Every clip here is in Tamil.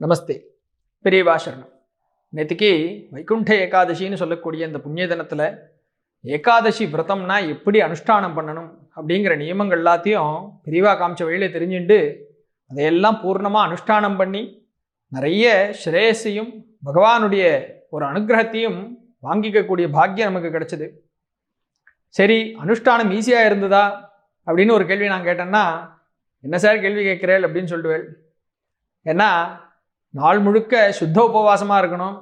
நமஸ்தே. பெரியவா சரணம். நேற்றுக்கு வைகுண்ட ஏகாதசின்னு சொல்லக்கூடிய இந்த புண்ணிய தினத்தில் ஏகாதசி விரதம்னா எப்படி அனுஷ்டானம் பண்ணணும் அப்படிங்கிற நியமங்கள் எல்லாத்தையும் பெரியவா காமிச்ச வழியில் தெரிஞ்சுட்டு அதையெல்லாம் பூர்ணமாக அனுஷ்டானம் பண்ணி நிறைய ஸ்ரேயஸையும் பகவானுடைய ஒரு அனுகிரகத்தையும் வாங்கிக்கக்கூடிய பாக்கியம் நமக்கு கிடைச்சது. சரி, அனுஷ்டானம் ஈஸியாக இருந்ததா அப்படின்னு ஒரு கேள்வி நான் கேட்டேன்னா, என்ன சார் கேள்வி கேட்குறேன் அப்படின்னு சொல்லிடுவேன். ஏன்னா நாள் முழுக்க சுத்த உபவாசமாக இருக்கணும்,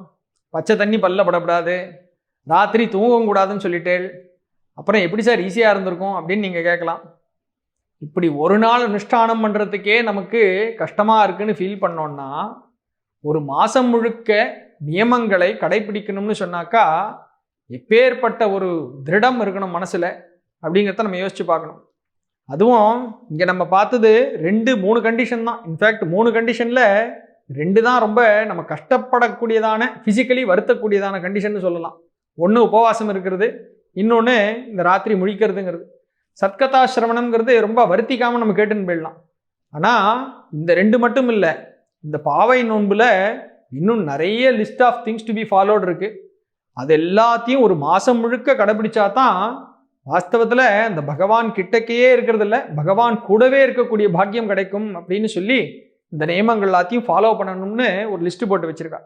பச்சை தண்ணி பல்ல படப்படாது, ராத்திரி தூங்கவும் கூடாதுன்னு சொல்லிட்டேள், அப்புறம் எப்படி சார் ஈஸியாக இருந்திருக்கும் அப்படின்னு நீங்கள் கேட்கலாம். இப்படி ஒரு நாள் அனுஷ்டானம் பண்ணுறதுக்கே நமக்கு கஷ்டமாக இருக்குன்னு ஃபீல் பண்ணோன்னா, ஒரு மாதம் முழுக்க நியமங்களை கடைபிடிக்கணும்னு சொன்னாக்கா எப்பேற்பட்ட ஒரு திருடம் இருக்கணும் மனசில் அப்படிங்கிறத நம்ம யோசித்து பார்க்கணும். அதுவும் இங்கே நம்ம பார்த்தது 2-3 கண்டிஷன் தான். இன்ஃபேக்ட் 3 கண்டிஷனில் 2 தான் ரொம்ப நம்ம கஷ்டப்படக்கூடியதான, ஃபிசிக்கலி வருத்தக்கூடியதான கண்டிஷன் சொல்லலாம். ஒன்று உபவாசம் இருக்கிறது, இன்னொன்று இந்த ராத்திரி முழிக்கிறதுங்கிறது. சத்கதா சிரவணம்ங்கிறது ரொம்ப வருத்திக்காமல் நம்ம கேட்டுன்னு போயிடலாம். ஆனால் இந்த 2 மட்டும் இல்லை, இந்த பாவை நோன்பில் இன்னும் நிறைய list of things to be followed இருக்குது. அது எல்லாத்தையும் ஒரு மாதம் முழுக்க கடைபிடிச்சா தான் வாஸ்தவத்தில் அந்த பகவான் கிட்டக்கையே இருக்கிறது இல்லை, பகவான் கூடவே இருக்கக்கூடிய பாக்கியம் கிடைக்கும் அப்படின்னு சொல்லி இந்த நியமங்கள் எல்லாத்தையும் ஃபாலோ பண்ணணும்னு ஒரு லிஸ்ட்டு போட்டு வச்சுருக்கா.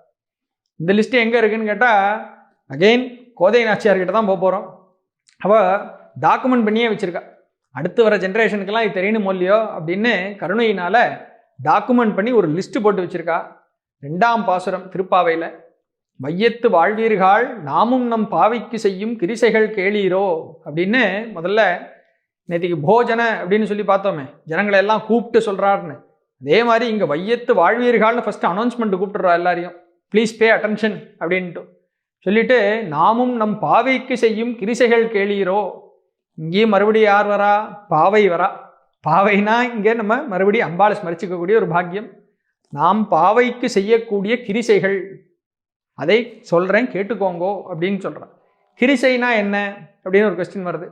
இந்த லிஸ்ட்டு எங்கே இருக்குதுன்னு கேட்டால் அகெயின் கோதை நாச்சியார்கிட்ட தான் போக போகிறோம். அவள் டாக்குமெண்ட் பண்ணியே வச்சுருக்கா. அடுத்து வர ஜென்ரேஷனுக்கெல்லாம் இது தெரியணும் இல்லையோ அப்படின்னு கருணையினால் டாக்குமெண்ட் பண்ணி ஒரு லிஸ்ட்டு போட்டு வச்சுருக்கா. 2ஆம் பாசுரம் திருப்பாவையில், வையத்து வாழ்வீர்கள் நாமும் நம் பாவைக்கு செய்யும் கிரிசைகள் கேளீரோ அப்படின்னு முதல்ல நேற்றுக்கு போஜன அப்படின்னு சொல்லி பார்த்தோமே, ஜனங்களை எல்லாம் கூப்பிட்டு சொல்கிறாருன்னு. அதே மாதிரி இங்கே வையத்து வாழ்வீர்கள்னு ஃபஸ்ட்டு அனௌன்ஸ்மெண்ட் கூப்பிட்டுறா எல்லாரையும், ப்ளீஸ் பே அட்டென்ஷன் அப்படின்ட்டு சொல்லிட்டு, நாமும் நம் பாவைக்கு செய்யும் கிரிசைகள் கேளீரோ. இங்கேயும் மறுபடியும் யார் வரா? பாவை வரா. பாவைனா இங்கே நம்ம மறுபடியும் அம்பாளை ஸ்மரிச்சிக்கக்கூடிய ஒரு பாக்கியம். நாம் பாவைக்கு செய்யக்கூடிய கிரிசைகள் அதை சொல்கிறேன் கேட்டுக்கோங்கோ அப்படின்னு சொல்கிறேன். கிரிசைனா என்ன அப்படின்னு ஒரு கொஸ்டின் வருது.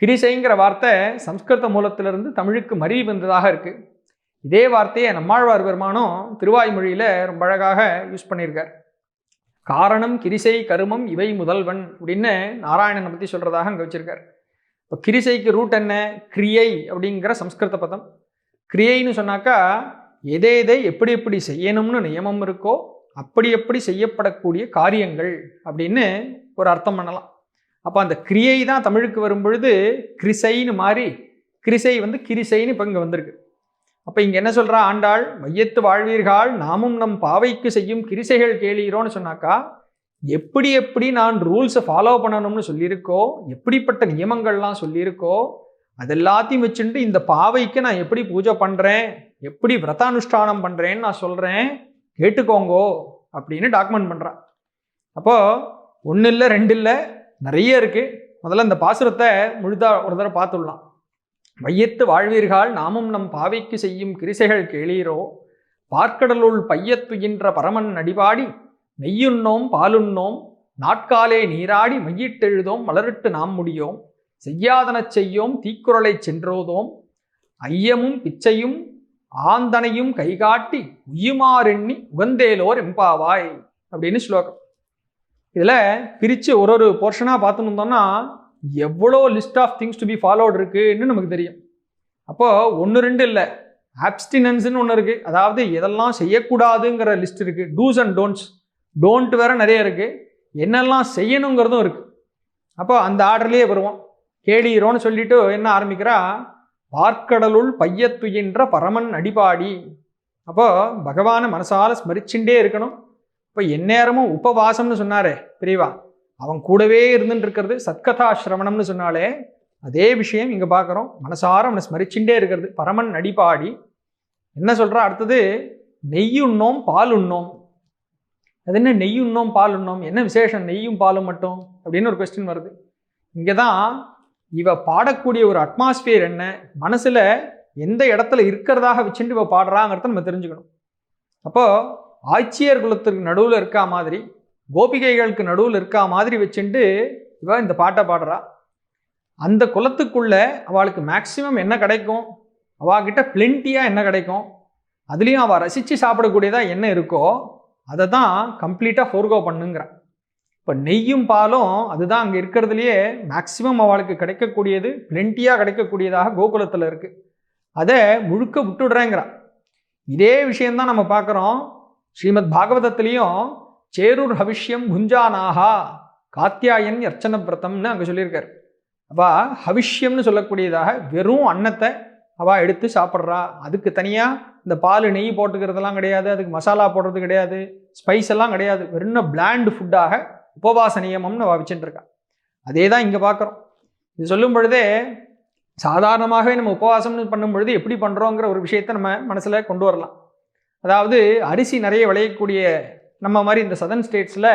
கிரிசைங்கிற வார்த்தை சம்ஸ்கிருத மூலத்திலிருந்து தமிழுக்கு மறி வந்ததாக இருக்குது. இதே வார்த்தையை நம்மாழ்வார் பெருமானும் திருவாய்மொழியில் ரொம்ப அழகாக யூஸ் பண்ணியிருக்கார். காரணம் கிரிசை கருமம் இவை முதல்வன் அப்படின்னு நாராயணனை பற்றி சொல்கிறதாக அங்கே வச்சுருக்கார். இப்போ கிரிசைக்கு ரூட் என்ன? கிரியை அப்படிங்கிற சம்ஸ்கிருத பதம். கிரியைன்னு சொன்னாக்கா எதை எப்படி எப்படி செய்யணும்னு நியமம் இருக்கோ அப்படி எப்படி செய்யப்படக்கூடிய காரியங்கள் அப்படின்னு ஒரு அர்த்தம் பண்ணலாம். அப்போ அந்த கிரியை தான் தமிழுக்கு வரும்பொழுது கிரிசைன்னு மாறி கிரிசை கிரிசைன்னு இப்போ இங்கே வந்திருக்கு. அப்போ இங்கே என்ன சொல்கிறா ஆண்டாள்? வையத்து வாழ்வீர்கள் நாமும் நம் பாவைக்கு செய்யும் கிரிசைகள் கேளீரோன்னு சொன்னாக்கா எப்படி எப்படி நான் ரூல்ஸை ஃபாலோ பண்ணணும்னு சொல்லியிருக்கோ, எப்படிப்பட்ட நியமங்கள்லாம் சொல்லியிருக்கோ அதெல்லாத்தையும் வச்சுட்டு இந்த பாவைக்கு நான் எப்படி பூஜை பண்ணுறேன், எப்படி விரதானுஷ்டானம் பண்ணுறேன்னு நான் சொல்கிறேன், கேட்டுக்கோங்கோ அப்படின்னு டாக்குமெண்ட் பண்ணுறான். அப்போது 1 இல்லை 2 இல்லை நிறைய இருக்குது. முதல்ல இந்த பாசுரத்தை முழுதா ஒரு தடவை பார்த்துடலாம். வையத்து வாழ்வீர்கள் நாமும் நம் பாவைக்கு செய்யும் கிரிசைகள் கேளீரோ, பார்க்கடலுள் பையத்துகின்ற பரமன் அடிபாடி நெய்யுண்ணோம் பாலுண்ணோம் நாட்காலே நீராடி மையிட்டெழுதோம் மலரிட்டு நாம் முடியோம் செய்யாதனச் செய்யோம் தீக்குறளை சென்றோதோம் ஐயமும் பிச்சையும் ஆந்தனையும் கைகாட்டி உய்யுமாறெண்ணி உகந்தேலோர் எம்பாவாய் அப்படின்னு ஸ்லோகம். இதில் பிரித்து ஒரு போர்ஷனாக பார்த்துன்னு இருந்தோம்னா எவ்வளோ list of things to be followed இருக்குன்னு நமக்கு தெரியும். அப்போது 1-2 இல்லை, ஆப்ஸ்டினன்ஸ்னு ஒன்று இருக்குது. அதாவது எதெல்லாம் செய்யக்கூடாதுங்கிற லிஸ்ட் இருக்குது. Do's and don'ts. டோன்ட் வேறு நிறைய இருக்குது, என்னெல்லாம் செய்யணுங்கிறதும் இருக்குது. அப்போ அந்த ஆர்டர்லேயே வருவோம். கேளீரோன்னு சொல்லிட்டு என்ன ஆரம்பிக்கிறா? பார்க்கடலுள் பையத்துகின்ற பரமன் அடிபாடி. அப்போது பகவானை மனசால ஸ்மரிச்சுட்டே இருக்கணும். இப்போ எந்நேரமும் உபவாசம்னு சொன்னாரே பெரியவா, அவன் கூடவே இருந்துட்டு இருக்கிறது சத்கதா சிரவணம்னு சொன்னாலே அதே விஷயம் இங்கே பார்க்குறோம். மனசார அவனை ஸ்மரிச்சுட்டே இருக்கிறது பரமன் அடிபாடி. என்ன சொல்கிறா அடுத்தது? நெய்யுண்ணோம் பால் உண்ணோம். அது என்ன நெய்யுண்ணோம் பால் உண்ணோம், என்ன விசேஷம் நெய்யும் பாலும் மட்டும் அப்படின்னு ஒரு கொஸ்டின் வருது. இங்கே தான் இவ பாடக்கூடிய ஒரு அட்மாஸ்பியர் என்ன, மனசில் எந்த இடத்துல இருக்கிறதாக வச்சுட்டு இவ பாடுறாங்கிறத நம்ம தெரிஞ்சுக்கணும். அப்போது ஆட்சியர் குலத்திற்கு நடுவில் இருக்கா மாதிரி, கோபிகைகளுக்கு நடுவில் இருக்கா மாதிரி வச்சுட்டு இவ இந்த பாட்டை பாடுறா. அந்த குலத்துக்குள்ள அவளுக்கு மேக்சிமம் என்ன கிடைக்கும், அவகிட்ட பிளென்ட்டியாக என்ன கிடைக்கும், அதுலேயும் அவள் ரசித்து சாப்பிடக்கூடியதாக என்ன இருக்கோ அதை தான் கம்ப்ளீட்டாக ஃபோர்கோ பண்ணுங்கிறான். இப்போ நெய்யும் பாலும் அதுதான் அங்கே இருக்கிறதுலையே மேக்சிமம் அவளுக்கு கிடைக்கக்கூடியது, பிளென்ட்டியாக கிடைக்கக்கூடியதாக கோகுலத்தில் இருக்குது. அதை முழுக்க விட்டுடுறேங்கிறான். இதே விஷயந்தான் நம்ம பார்க்குறோம் ஸ்ரீமத் பாகவதத்துலேயும். சேரூர் ஹவிஷ்யம் குஞ்சானாகா காத்தியாயன் அர்ச்சன விரதம்னு அங்கே சொல்லியிருக்காரு. அவள் ஹவிஷ்யம்னு சொல்லக்கூடியதாக வெறும் அன்னத்தை அவள் எடுத்து சாப்பிட்றா. அதுக்கு தனியாக இந்த பால் நெய் போட்டுக்கிறதெல்லாம் கிடையாது, அதுக்கு மசாலா போடுறது கிடையாது, ஸ்பைஸ் எல்லாம் கிடையாது. வெறும் பிளாண்ட் ஃபுட்டாக உபவாச நியமம்னு அவள் வச்சுட்டு இருக்கா. அதே தான் இங்கே பார்க்குறோம். இது சொல்லும் பொழுதே சாதாரணமாகவே நம்ம உபவாசம்னு பண்ணும் பொழுது எப்படி பண்ணுறோங்கிற ஒரு விஷயத்தை நம்ம மனசில் கொண்டு வரலாம். அதாவது அரிசி நிறைய விளையக்கூடிய நம்ம மாதிரி இந்த சதர்ன் ஸ்டேட்ஸில்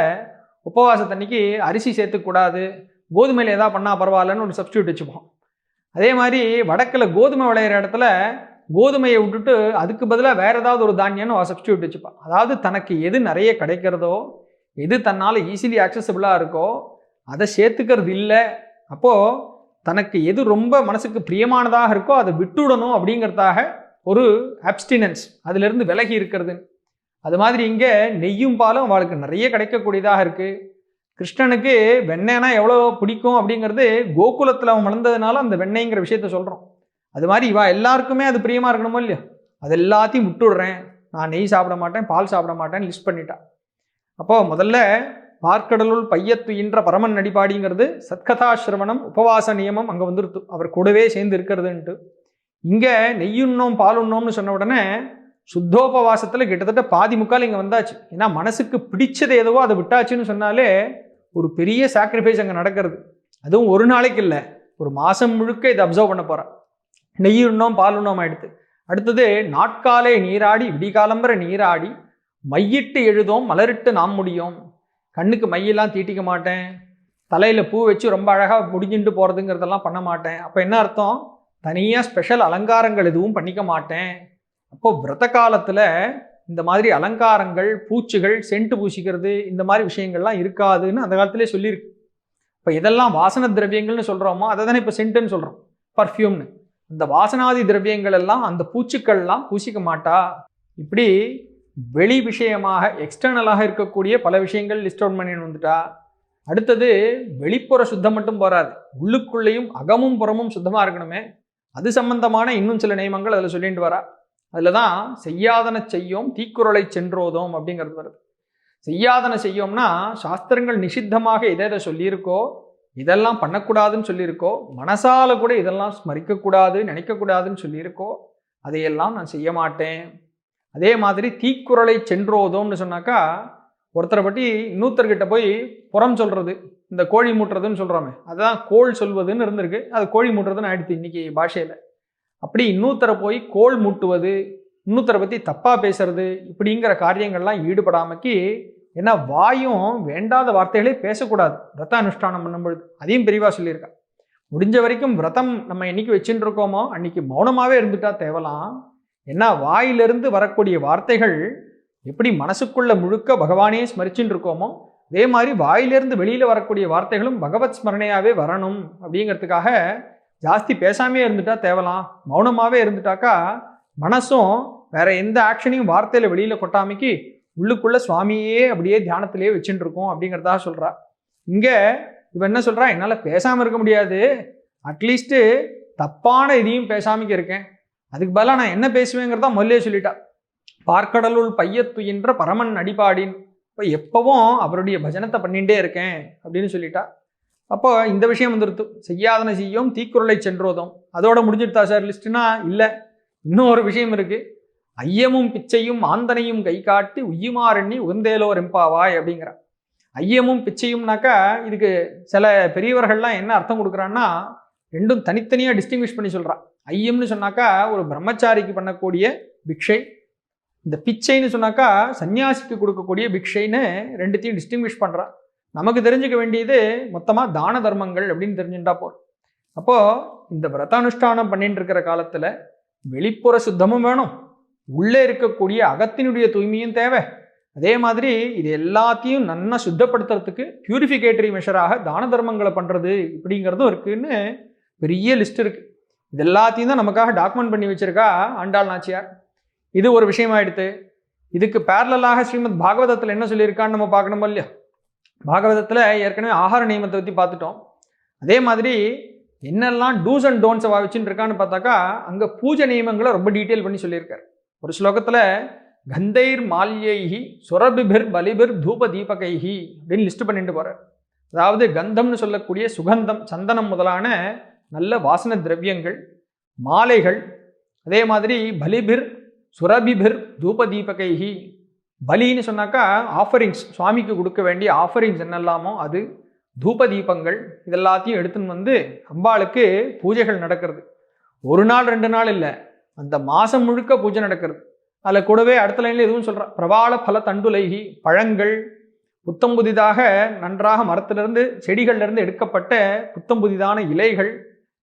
உபவாசத்தன்னைக்கு அரிசி சேர்த்துக்கூடாது, கோதுமையில் எதாவது பண்ணால் பரவாயில்லன்னு ஒரு சப்ஸ்டியூட் வச்சுப்போம். அதே மாதிரி வடக்கில் கோதுமை விளையிற இடத்துல கோதுமையை விட்டுட்டு அதுக்கு பதிலாக வேறு ஏதாவது ஒரு தானியம்னு ஒரு சப்ஸ்டியூட் வச்சுப்பான். அதாவது தனக்கு எது நிறைய கிடைக்கிறதோ, எது தன்னால் ஈஸிலி ஆக்சசபிளாக இருக்கோ அதை சேர்த்துக்கிறது இல்லை. அப்போது தனக்கு எது ரொம்ப மனசுக்கு பிரியமானதாக இருக்கோ அதை விட்டுடணும் அப்படிங்கிறதாக ஒரு அப்ஸ்டினன்ஸ், அதிலிருந்து விலகி இருக்கிறது. அது மாதிரி இங்கே நெய்யும் பாலும் அவளுக்கு நிறைய கிடைக்கக்கூடியதாக இருக்குது. கிருஷ்ணனுக்கு வெண்ணெய்னா எவ்வளோ பிடிக்கும் அப்படிங்கிறது கோகுலத்தில் அவன் வளர்ந்ததுனால அந்த வெண்ணெய்ங்கிற விஷயத்த சொல்கிறோம். அது மாதிரி இவா எல்லாருக்குமே அது பிரியமாக இருக்கணுமோ இல்லையோ, அது எல்லாத்தையும் விட்டுடுறேன், நான் நெய் சாப்பிட மாட்டேன், பால் சாப்பிட மாட்டேன்னு லிஸ்ட் பண்ணிட்டான். அப்போது முதல்ல பார்க்கடலுள் பையத்துயின்ற பரமன் நடிப்பாடிங்கிறது சத்கதாசிரவணம் உபவாச நியமம் அங்கே வந்துருத்து, அவர் கூடவே சேர்ந்து இருக்கிறதுன்ட்டு. இங்கே நெய்யுண்ணோம் பாலுண்ணோம்னு சொன்ன உடனே சுத்தோபவாசத்தில் கிட்டத்தட்ட பாதி முக்கால் இங்கே வந்தாச்சு. ஏன்னா மனசுக்கு பிடிச்சது எதுவோ அதை விட்டாச்சுன்னு சொன்னாலே ஒரு பெரிய சாக்ரிஃபைஸ் அங்கே நடக்கிறது. அதுவும் ஒரு நாளைக்கு இல்லை, ஒரு மாதம் முழுக்க இதை அப்சர்வ் பண்ண போகிறான். நெய்யுண்ணோம் பாலுண்ணோம் ஆயிடுத்து. அடுத்தது நாட்காலே நீராடி விடிகாலம்பர நீராடி மையிட்டு எழுதோம் மலரிட்டு நாம் முடியும். கண்ணுக்கு மையெல்லாம் தீட்டிக்க மாட்டேன், தலையில் பூ வச்சு ரொம்ப அழகாக முடிஞ்சுட்டு போகிறதுங்கிறதெல்லாம் பண்ண மாட்டேன். அப்போ என்ன அர்த்தம்? தனியாக ஸ்பெஷல் அலங்காரங்கள் எதுவும் பண்ணிக்க மாட்டேன். அப்போது விரத காலத்தில் இந்த மாதிரி அலங்காரங்கள், பூச்சிகள், சென்ட்டு பூசிக்கிறது, இந்த மாதிரி விஷயங்கள்லாம் இருக்காதுன்னு அந்த காலத்திலே சொல்லியிருக்கு. இப்போ இதெல்லாம் வாசன திரவியங்கள்னு சொல்கிறோமோ அதை தானே இப்போ சென்ட்டுன்னு சொல்கிறோம், பர்ஃப்யூம்னு. அந்த வாசனாதி திரவியங்கள் எல்லாம் அந்த பூச்சிக்கள்லாம் பூசிக்க மாட்டா. இப்படி வெளி விஷயமாக எக்ஸ்டர்னலாக இருக்கக்கூடிய பல விஷயங்கள் லிஸ்ட் அவுட் பண்ணின்னு வந்துட்டா. அடுத்தது வெளிப்புற சுத்தம் மட்டும் போராது, உள்ளுக்குள்ளேயும் அகமும் புறமும் சுத்தமாக இருக்கணுமே. அது சம்பந்தமான இன்னும் சில நியமங்கள் அதில் சொல்லிட்டு வரா. அதில் தான் செய்யாதன செய்யோம் தீக்குறளை சென்றோதோம் அப்படிங்கிறது வருது. செய்யாதன செய்யோம்னா சாஸ்திரங்கள் நிஷித்தமாக எதை சொல்லியிருக்கோ இதெல்லாம் பண்ணக்கூடாதுன்னு சொல்லியிருக்கோ, மனசால கூட இதெல்லாம் ஸ்மரிக்கக்கூடாது நினைக்கக்கூடாதுன்னு சொல்லியிருக்கோ அதையெல்லாம் நான் செய்ய மாட்டேன். அதே மாதிரி தீக்குறளை சென்றோதோம்னு சொன்னாக்கா ஒருத்தரை பற்றி இன்னொருத்தர்கிட்ட போய் புறம் சொல்கிறது, இந்த கோழி மூட்டுறதுன்னு சொல்கிறோமே அதுதான் கோள் சொல்வதுன்னு இருந்திருக்கு, அது கோழி மூட்டுறதுன்னு ஆயிடுத்து இன்னைக்கு பாஷையில். அப்படி இன்னொருத்தரை போய் கோள் மூட்டுவது, இன்னொருத்தரை பற்றி தப்பாக பேசுறது, இப்படிங்கிற காரியங்கள்லாம் ஈடுபடாமக்கி. ஏன்னா வாயும் வேண்டாத வார்த்தைகளே பேசக்கூடாது விரத அனுஷ்டானம் பண்ணும்பொழுது. அதையும் பெரியவா சொல்லியிருக்கா. முடிஞ்ச வரைக்கும் விரதம் நம்ம என்னைக்கு வச்சுட்டு இருக்கோமோ அன்னைக்கு மௌனமாகவே இருந்துட்டா தேவலாம். ஏன்னா வாயிலிருந்து வரக்கூடிய வார்த்தைகள் எப்படி மனசுக்குள்ள முழுக்க பகவானே ஸ்மரிச்சுட்டு இருக்கோமோ அதே மாதிரி வாயிலிருந்து வெளியில் வரக்கூடிய வார்த்தைகளும் பகவத் ஸ்மரணையாகவே வரணும். அப்படிங்கிறதுக்காக ஜாஸ்தி பேசாமே இருந்துட்டா தேவலாம். மௌனமாகவே இருந்துட்டாக்கா மனசும் வேற எந்த ஆக்ஷனையும் வார்த்தையில் வெளியில் கொட்டாமைக்கு உள்ளுக்குள்ள சுவாமியே அப்படியே தியானத்திலேயே வச்சுட்டு இருக்கோம் அப்படிங்கிறதா சொல்கிறா. இங்கே இவன் என்ன சொல்கிறா, என்னால் பேசாமல் இருக்க முடியாது, அட்லீஸ்ட்டு தப்பான இதையும் பேசாமிக்க இருக்கேன், அதுக்கு பதிலாக நான் என்ன பேசுவேங்கிறதா முதல்லே சொல்லிட்டா. பார்க்கடலுள் பையத்துயின்ற பரமன் அடிபாடின், இப்போ எப்பவும் அவருடைய பஜனத்தை பண்ணிகிட்டே இருக்கேன் அப்படின்னு சொல்லிட்டா. அப்போ இந்த விஷயம் வந்துருத்து. செய்யாதன செய்யும் தீக்குறளை சென்றோதும். அதோட முடிஞ்சிடுதா சார் லிஸ்ட்டுனா? இல்லை, இன்னும் ஒரு விஷயம் இருக்குது. ஐயமும் பிச்சையும் ஆந்தனையும் கை காட்டி உய்யுமாறண்ணி உகந்தேலோ ரெம்பாவாய் அப்படிங்கிற. ஐயமும் பிச்சையும்னாக்கா இதுக்கு சில பெரியவர்கள்லாம் என்ன அர்த்தம் கொடுக்குறான்னா ரெண்டும் தனித்தனியாக டிஸ்டிங்விஷ் பண்ணி சொல்கிறான். ஐயம்னு சொன்னாக்கா ஒரு பிரம்மச்சாரிக்கு பண்ணக்கூடிய பிக்ஷை, இந்த பிச்சைன்னு சொன்னாக்கா சன்னியாசிக்கு கொடுக்கக்கூடிய பிக்ஷைன்னு ரெண்டுத்தையும் டிஸ்டிங்விஷ் பண்ணுறான். நமக்கு தெரிஞ்சுக்க வேண்டியது மொத்தமாக தான தர்மங்கள் அப்படின்னு தெரிஞ்சுட்டா போகிறோம். அப்போது இந்த விரதானுஷ்டானம் பண்ணிட்டு இருக்கிற காலத்தில் வெளிப்புற சுத்தமும் வேணும், உள்ளே இருக்கக்கூடிய அகத்தினுடைய தூய்மையும் தேவை. அதே மாதிரி இது எல்லாத்தையும் நன்னா சுத்தப்படுத்துறதுக்கு பியூரிஃபிகேட்டரி மெஷராக தான தர்மங்களை பண்ணுறது இப்படிங்கிறதும் இருக்குன்னு பெரிய லிஸ்ட் இருக்குது. இது எல்லாத்தையும் தான் நமக்காக டாக்குமெண்ட் பண்ணி வச்சுருக்கா ஆண்டாள் நாச்சியார். இது ஒரு விஷயமாயிடுத்து. இதுக்கு பேரலாக ஸ்ரீமத் பாகவதத்தில் என்ன சொல்லியிருக்கான்னு நம்ம பார்க்கணும் இல்லையா? பாகவதத்தில் ஏற்கனவே ஆகார நியமத்தை பற்றி பார்த்துட்டோம். அதே மாதிரி என்னெல்லாம் டூஸ் அண்ட் டோன்ஸை வச்சுட்டு இருக்கான்னு பார்த்தாக்கா அங்கே பூஜை நியமங்களை ரொம்ப டீட்டெயில் பண்ணி சொல்லியிருக்காரு. ஒரு ஸ்லோகத்தில் கந்தைர் மால்யைஹி சுரபிபிர் பலிபிர் தூப தீபகைஹி அப்படின்னு லிஸ்ட் பண்ணிட்டு போகிறார். அதாவது கந்தம்னு சொல்லக்கூடிய சுகந்தம், சந்தனம் முதலான நல்ல வாசன திரவியங்கள், மாலைகள், அதே மாதிரி பலிபிர் சுரபிபிர் தூப தீபகைஹி. பலின்னு சொன்னாக்கா ஆஃபரிங்ஸ், சுவாமிக்கு கொடுக்க வேண்டிய ஆஃபரிங்ஸ் என்னெல்லாமோ அது, தூப தீபங்கள் இதெல்லாத்தையும் எடுத்துன்னு வந்து அம்பாளுக்கு பூஜைகள் நடக்கிறது. ஒரு நாள் 2 நாள் இல்லை, அந்த மாதம் முழுக்க பூஜை நடக்கிறது. அதில் கூடவே அடுத்த லைனில் எதுவும் சொல்கிறான், பிரபால பல தண்டுலைகி, பழங்கள் புத்தம் புதிதாக நன்றாக மரத்திலிருந்து செடிகள்லேருந்து எடுக்கப்பட்ட புத்தம் புதிதான இலைகள்,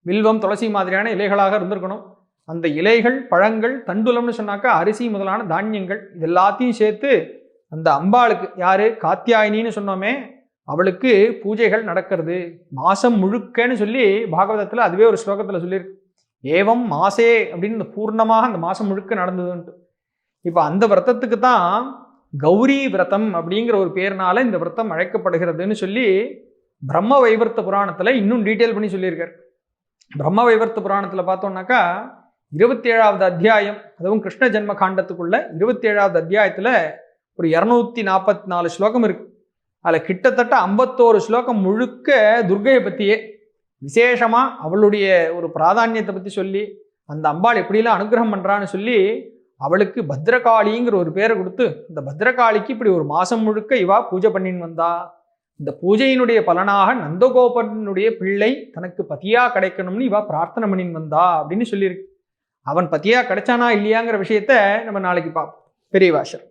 வில்வம் துளசி மாதிரியான இலைகளாக இருந்திருக்கணும். அந்த இலைகள், பழங்கள், தண்டுலம்னு சொன்னாக்கா அரிசி முதலான தானியங்கள், இது எல்லாத்தையும் சேர்த்து அந்த அம்பாளுக்கு, யாரு காத்தியாயினின்னு சொன்னோமே, அவளுக்கு பூஜைகள் நடக்கிறது மாசம் முழுக்கன்னு சொல்லி பாகவதத்தில் அதுவே ஒரு ஸ்லோகத்தில் சொல்லியிருக்கு. ஏவம் மாசே அப்படின்னு பூர்ணமாக அந்த மாசம் முழுக்க நடந்ததுன்ட்டு. இப்போ அந்த விரதத்துக்கு தான் கௌரி விரதம் அப்படிங்கிற ஒரு பேர்னால இந்த விரதம் அழைக்கப்படுகிறதுன்னு சொல்லி பிரம்ம வைவர்த்த புராணத்தில் இன்னும் டீட்டெயில் பண்ணி சொல்லியிருக்கார். பிரம்ம வைவர்த்த புராணத்தில் பார்த்தோம்னாக்கா 27வது அத்தியாயம், அதுவும் கிருஷ்ண ஜென்ம காண்டத்துக்குள்ள 27வது அத்தியாயத்தில் ஒரு 244 ஸ்லோகம் இருக்கு. அதில் கிட்டத்தட்ட 51 ஸ்லோகம் முழுக்க துர்கையை பற்றியே விசேஷமாக அவளுடைய ஒரு பிராதானியத்தை பற்றி சொல்லி, அந்த அம்பாள் எப்படிலாம் அனுகிரகம் பண்ணுறான்னு சொல்லி, அவளுக்கு பத்ரகாளிங்கிற ஒரு பேரை கொடுத்து, இந்த பத்ரகாளிக்கு இப்படி ஒரு மாதம் முழுக்க இவா பூஜை பண்ணின்னு வந்தா, இந்த பூஜையினுடைய பலனாக நந்தகோபனுடைய பிள்ளை தனக்கு பத்தியா கிடைக்கணும்னு இவா பிரார்த்தனை பண்ணின்னு வந்தா அப்படின்னு சொல்லியிருக்கு. அவன் பத்தியா கிடைச்சானா இல்லையாங்கிற விஷயத்த நம்ம நாளைக்கு பார்ப்போம். பெரிய வாசர்.